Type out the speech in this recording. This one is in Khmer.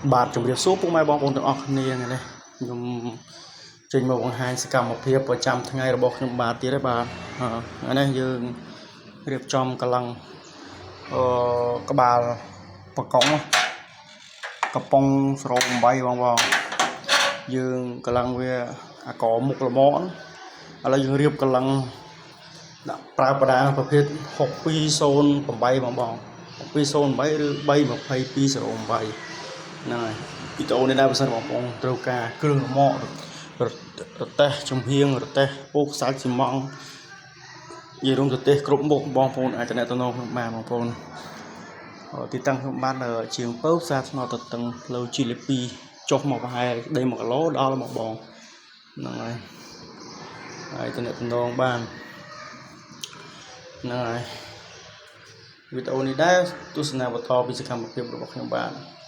បាទជំរាបសួរពុកម៉ែបងប្អូនទាំងអស់គ្នានេះខ្ញុំចេញមកបង្ហាញសកម្មភាពប្រចាំថ្ងៃរបស់ខ្ញុំបាទទៀតហើយបាទថ្ងៃនេះយើងរៀបចំកម្លាំងក្បាលបកុងកំប៉ុងសរោ8បងយើងកម្លាំងវាអាកមុខល្មមឥឡូវយើងរៀបកម្លាំងដាក់ប្រើបដាប្រភេទ6208បង6208ឬ32208ហ្នឹងហើយវីដេអូនេះដែរបើសិនបងប្អូនត្រូវការគ្រឿងរមាក់រទេះចំហៀងរទេះពោកសាច់ស៊ីម៉ង់និយាយរួមរទេះគ្រប់មុខបងប្អូនអាចតំណតំណងបានបងប្អូនទីតាំងខ្ញុំបានជាងពៅផ្សារថ្នល់ទៅតឹងផ្លូវជីលេ2ចុះមកប្រហែលដី1គីឡូដល់មកបងហ្នឹងហើយតំណតំណងបានហ្នឹងហើយវីដេអូនេះដែរទស្សនាបន្តពីសកម្មភាពរបស់ខ្ញុំបាទ